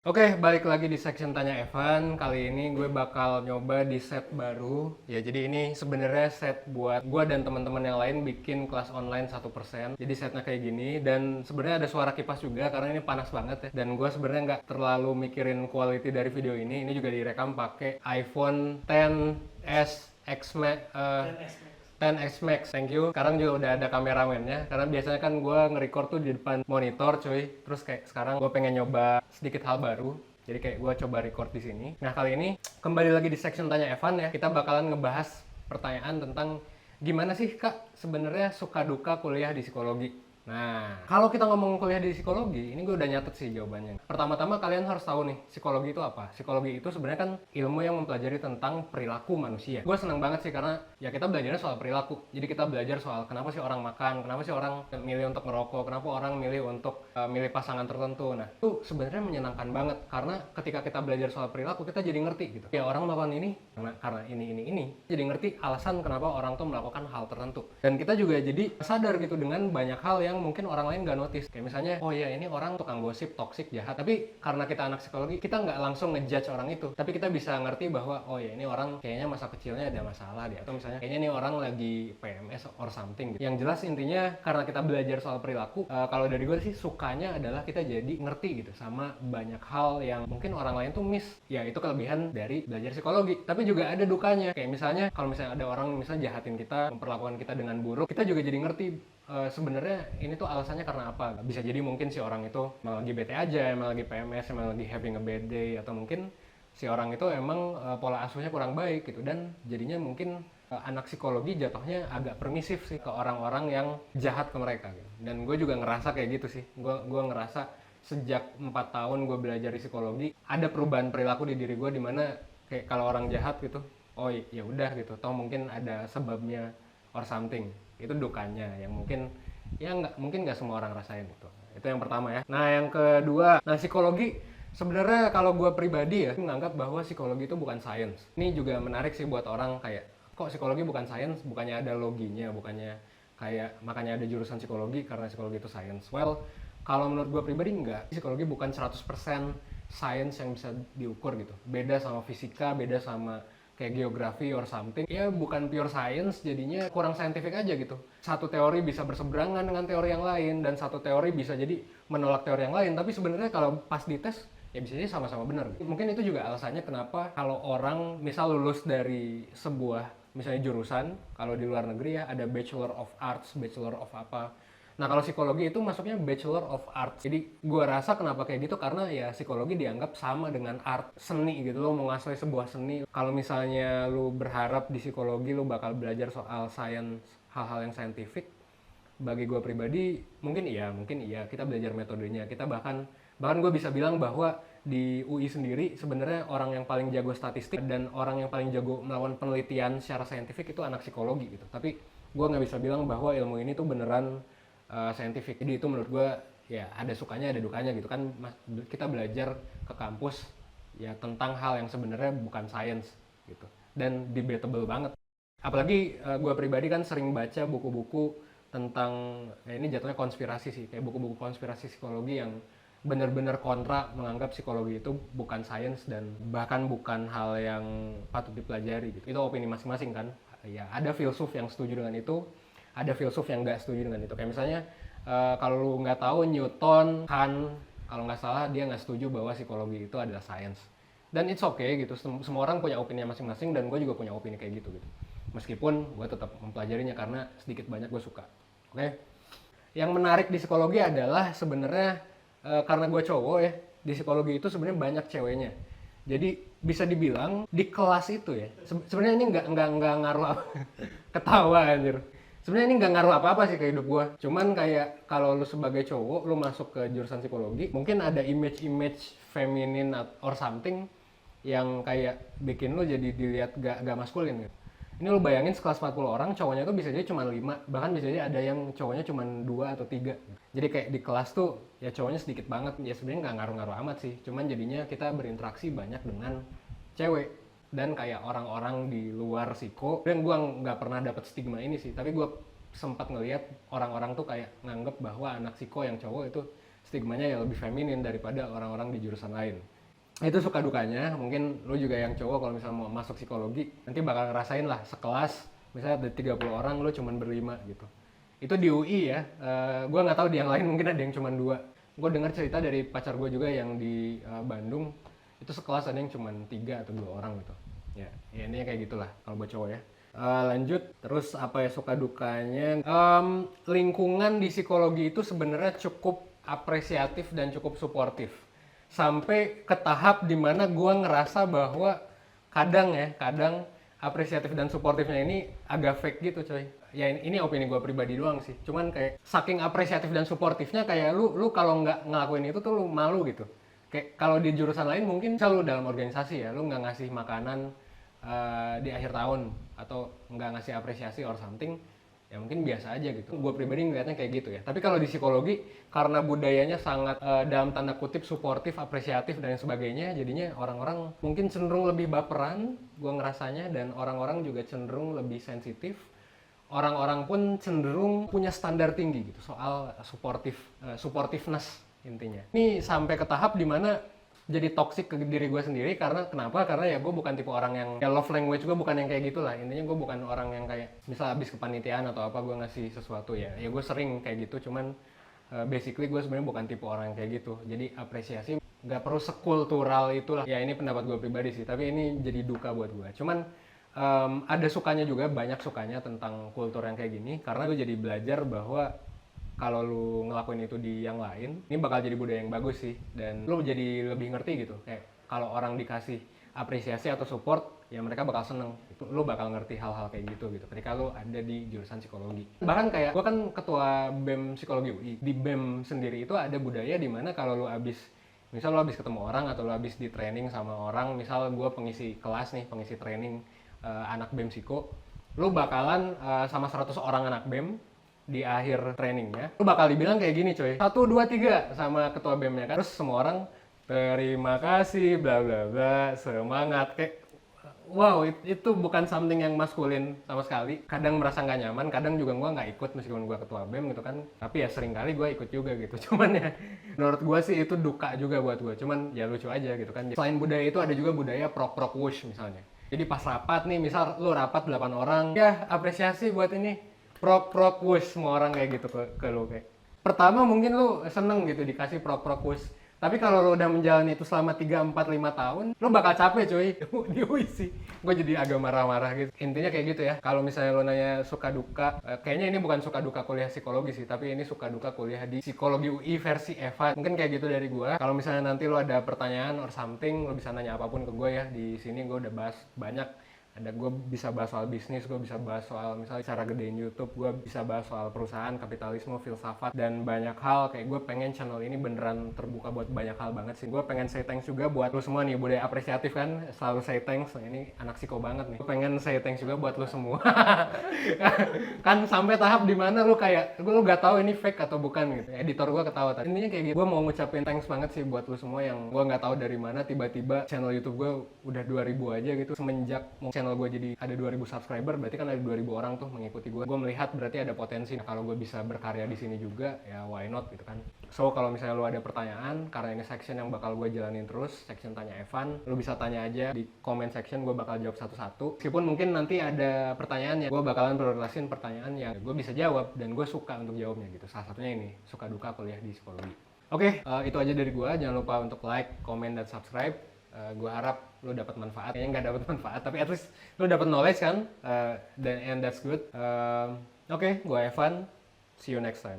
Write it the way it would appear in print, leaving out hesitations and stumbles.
Oke, balik lagi di section Tanya Evan. Kali ini gue bakal nyoba di set baru. Ya, jadi ini sebenarnya set buat gue dan teman-teman yang lain bikin kelas online 1%. Jadi setnya kayak gini, dan sebenarnya ada suara kipas juga karena ini panas banget ya. Dan gue sebenarnya nggak terlalu mikirin quality dari video ini. Ini juga direkam pakai iPhone XS X Max, 10X Max, thank you. Sekarang juga udah ada kameramennya, karena biasanya kan gue nge-record tuh di depan monitor cuy. Terus kayak sekarang gue pengen nyoba sedikit hal baru. Jadi kayak gue coba record di sini. Nah, kali ini kembali lagi di section Tanya Evan ya. Kita bakalan ngebahas pertanyaan tentang gimana sih Kak sebenarnya suka duka kuliah di psikologi. Nah, kalau kita ngomong kuliah di psikologi, ini gue udah nyatet sih jawabannya. Pertama-tama kalian harus tahu nih, psikologi itu apa? Psikologi itu sebenarnya kan ilmu yang mempelajari tentang perilaku manusia. Gue seneng banget sih karena ya kita belajarnya soal perilaku. Jadi kita belajar soal kenapa sih orang makan, kenapa sih orang milih untuk ngerokok, kenapa orang milih untuk milih pasangan tertentu. Nah, itu sebenarnya menyenangkan banget karena ketika kita belajar soal perilaku, kita jadi ngerti gitu. Ya orang melakukan ini karena ini. Jadi ngerti alasan kenapa orang tuh melakukan hal tertentu. Dan kita juga jadi sadar gitu dengan banyak hal yang mungkin orang lain nggak notice. Kayak misalnya, oh ya ini orang tukang gosip, toksik, jahat. Tapi karena kita anak psikologi, kita nggak langsung ngejudge orang itu. Tapi kita bisa ngerti bahwa, oh ya ini orang kayaknya masa kecilnya ada masalah deh. Atau misalnya, kayaknya ini orang lagi PMS or something gitu. Yang jelas intinya, karena kita belajar soal perilaku, kalau dari gue sih sukanya adalah kita jadi ngerti gitu sama banyak hal yang mungkin orang lain tuh miss. Ya itu kelebihan dari belajar psikologi. Tapi juga ada dukanya. Kayak misalnya, kalau misalnya ada orang misalnya jahatin kita, memperlakukan kita dengan buruk, kita juga jadi ngerti sebenarnya ini tuh alasannya karena apa. Bisa jadi mungkin si orang itu emang lagi bete aja, emang lagi PMS, emang lagi having a bad day, atau mungkin si orang itu emang pola asuhnya kurang baik gitu, dan jadinya mungkin anak psikologi jatuhnya agak permisif sih ke orang-orang yang jahat ke mereka gitu. Dan gue juga ngerasa kayak gitu sih. Gue ngerasa sejak 4 tahun gue belajar di psikologi, ada perubahan perilaku di diri gue dimana kayak kalau orang jahat gitu, oh ya udah gitu, toh mungkin ada sebabnya or something. Itu dukanya yang mungkin ya nggak semua orang rasain itu yang pertama ya. Nah, yang kedua, nah psikologi sebenarnya kalau gue pribadi ya menganggap bahwa psikologi itu bukan sains. Ini juga menarik sih buat orang kayak, kok psikologi bukan sains, bukannya ada loginya, bukannya kayak makanya ada jurusan psikologi karena psikologi itu sains. Well, kalau menurut gue pribadi enggak, psikologi bukan 100% sains yang bisa diukur gitu. Beda sama fisika, beda sama kayak geografi or something, ya bukan pure science, jadinya kurang scientific aja gitu. Satu teori bisa berseberangan dengan teori yang lain, dan satu teori bisa jadi menolak teori yang lain, tapi sebenarnya kalau pas dites ya bisa jadi sama-sama benar. Mungkin itu juga alasannya kenapa kalau orang misal lulus dari sebuah misalnya jurusan, kalau di luar negeri ya ada Bachelor of Arts, Bachelor of apa. Nah, kalau psikologi itu masuknya Bachelor of Arts. Jadi gue rasa kenapa kayak gitu, karena ya psikologi dianggap sama dengan art, seni gitu. Lo menguasai sebuah seni. Kalau misalnya lo berharap di psikologi lo bakal belajar soal sains, hal-hal yang saintifik, bagi gue pribadi mungkin iya kita belajar metodenya. Kita bahkan gue bisa bilang bahwa di UI sendiri sebenarnya orang yang paling jago statistik dan orang yang paling jago melakukan penelitian secara saintifik itu anak psikologi gitu. Tapi gue nggak bisa bilang bahwa ilmu ini tuh beneran saintifik. Jadi itu menurut gue ya ada sukanya ada dukanya gitu kan. Kita belajar ke kampus ya tentang hal yang sebenarnya bukan sains gitu, dan debatable banget. Apalagi gue pribadi kan sering baca buku-buku tentang ini jatuhnya konspirasi sih, kayak buku-buku konspirasi psikologi yang benar-benar kontra, menganggap psikologi itu bukan sains dan bahkan bukan hal yang patut dipelajari gitu. Itu opini masing-masing kan. Ya ada filsuf yang setuju dengan itu, ada filsuf yang nggak setuju dengan itu. Kayak misalnya kalau lu nggak tahu Newton, Kant, kalau nggak salah dia nggak setuju bahwa psikologi itu adalah sains. Dan it's okay gitu. Semua orang punya opini masing-masing, dan gue juga punya opini kayak gitu. Meskipun gue tetap mempelajarinya karena sedikit banyak gue suka. Oke. Yang menarik di psikologi adalah sebenarnya karena gue cowok ya, di psikologi itu sebenarnya banyak ceweknya. Jadi bisa dibilang di kelas itu ya, sebenarnya ini nggak ngaruh apa. Ketawa anjir. Sebenarnya ini nggak ngaruh apa-apa sih ke hidup gue. Cuman kayak kalau lu sebagai cowok, lu masuk ke jurusan psikologi, mungkin ada image-image feminin or something yang kayak bikin lu jadi dilihat gak maskulin gitu. Ini lu bayangin sekelas 40 orang, cowoknya tuh bisa jadi cuma 5, bahkan bisa jadi ada yang cowoknya cuma 2 atau 3. Jadi kayak di kelas tuh ya cowoknya sedikit banget. Ya sebenarnya nggak ngaruh-ngaruh amat sih, cuman jadinya kita berinteraksi banyak dengan cewek dan kayak orang-orang di luar psiko. Dan gue nggak pernah dapet stigma ini sih, tapi gue sempat ngelihat orang-orang tuh kayak nganggep bahwa anak psiko yang cowok itu stigmanya ya lebih feminin daripada orang-orang di jurusan lain. Itu suka dukanya. Mungkin lu juga yang cowok kalau misalnya mau masuk psikologi nanti bakal ngerasain lah sekelas misalnya ada 30 orang lu cuman berlima gitu. Itu di UI ya. Gue nggak tahu di yang lain mungkin ada yang cuman 2. Gue dengar cerita dari pacar gue juga yang di Bandung, itu sekelas ada yang cuman 3 atau 2 orang gitu. Ya ini kayak gitulah kalau buat cowok ya. Lanjut, terus apa ya suka dukanya? Lingkungan di psikologi itu sebenarnya cukup apresiatif dan cukup suportif. Sampai ke tahap dimana gue ngerasa bahwa kadang apresiatif dan suportifnya ini agak fake gitu coy. Ya ini opini gue pribadi doang sih. Cuman kayak saking apresiatif dan suportifnya kayak lu kalau nggak ngelakuin itu tuh lu malu gitu. Kayak kalau di jurusan lain mungkin misal lu dalam organisasi ya, lu nggak ngasih makanan di akhir tahun atau nggak ngasih apresiasi or something, ya mungkin biasa aja gitu. Gue pribadi ngeliatnya kayak gitu ya. Tapi kalau di psikologi karena budayanya sangat dalam tanda kutip suportif, apresiatif dan sebagainya, jadinya orang-orang mungkin cenderung lebih baperan, gue ngerasanya, dan orang-orang juga cenderung lebih sensitif. Orang-orang pun cenderung punya standar tinggi gitu soal supportiveness intinya. Ini sampai ke tahap dimana jadi toxic ke diri gue sendiri. Kenapa? Karena ya gue bukan tipe orang yang ya love language gue bukan yang kayak gitulah. Intinya gue bukan orang yang kayak misal abis kepanitiaan atau apa gue ngasih sesuatu ya gue sering kayak gitu, cuman basically gue sebenarnya bukan tipe orang yang kayak gitu. Jadi apresiasi nggak perlu sekultural itulah. Ya ini pendapat gue pribadi sih, tapi ini jadi duka buat gue. Cuman ada sukanya juga, banyak sukanya tentang kultur yang kayak gini, karena gue jadi belajar bahwa kalau lu ngelakuin itu di yang lain, ini bakal jadi budaya yang bagus sih. Dan lu jadi lebih ngerti gitu. Kayak kalau orang dikasih apresiasi atau support, ya mereka bakal seneng. Lu bakal ngerti hal-hal kayak gitu ketika lu ada di jurusan psikologi. Bahkan kayak, gua kan ketua BEM Psikologi UI. Di BEM sendiri itu ada budaya dimana kalau lu misal lu abis ketemu orang atau lu abis di training sama orang, misal gua pengisi kelas nih, pengisi training anak BEM Psiko, lu bakalan sama 100 orang anak BEM, di akhir trainingnya lu bakal dibilang kayak gini coy, 1, 2, 3 sama ketua BEM-nya kan, terus semua orang terima kasih bla bla bla, semangat. Kayak wow, itu bukan something yang maskulin sama sekali. Kadang merasa nggak nyaman, kadang juga gue nggak ikut meskipun gue ketua BEM gitu kan, tapi ya sering kali gue ikut juga gitu. Cuman ya menurut gue sih itu duka juga buat gue, cuman ya lucu aja gitu kan. Selain budaya itu ada juga budaya prok wush misalnya. Jadi pas rapat nih, misal lu rapat 8 orang, ya apresiasi buat ini prok wush, semua orang kayak gitu ke lu. Kayak pertama mungkin lu seneng gitu dikasih prok wush, tapi kalau lu udah menjalani itu selama 3, 4, 5 tahun, lu bakal capek coy di UISI. Gue jadi agak marah-marah gitu. Intinya kayak gitu ya. Kalau misalnya lu nanya suka duka, kayaknya ini bukan suka duka kuliah psikologi sih, tapi ini suka duka kuliah di psikologi UI versi Eva. Mungkin kayak gitu dari gue. Kalau misalnya nanti lu ada pertanyaan or something, lu bisa nanya apapun ke gue ya. Di sini gue udah bahas banyak. Gue bisa bahas soal bisnis, gue bisa bahas soal misalnya cara gedein YouTube, gue bisa bahas soal perusahaan, kapitalisme, filsafat, dan banyak hal. Kayak gue pengen channel ini beneran terbuka buat banyak hal banget sih. Gue pengen say thanks juga buat lu semua nih, budaya apresiatif kan, selalu say thanks. Nah, ini anak psiko banget nih. Gue pengen say thanks juga buat lu semua. Kan sampai tahap dimana lu kayak, lu gak tahu ini fake atau bukan gitu. Editor gue ketawa tadi. Intinya kayak gitu. Gue mau ngucapin thanks banget sih buat lu semua yang gue gak tahu dari mana tiba-tiba channel YouTube gue udah 2000 aja gitu. Semenjak channel gue jadi ada 2000 subscriber, berarti kan ada 2000 orang tuh mengikuti gue. Gue melihat berarti ada potensi. Nah, kalau gue bisa berkarya di sini juga, ya why not gitu kan. So kalau misalnya lu ada pertanyaan, karena ini section yang bakal gue jalanin terus, section tanya Evan, lu bisa tanya aja di comment section, gue bakal jawab satu-satu. Meskipun mungkin nanti ada pertanyaan yang gue bakalan prioritasin pertanyaan yang gue bisa jawab dan gue suka untuk jawabnya gitu. Salah satunya ini, suka duka kuliah di psikologi. Oke, itu aja dari gue. Jangan lupa untuk like, comment, dan subscribe. Gue harap lo dapat manfaat. Kayaknya nggak dapat manfaat, tapi at least lo dapat knowledge kan, and that's good. Oke, gue Evan. See you next time.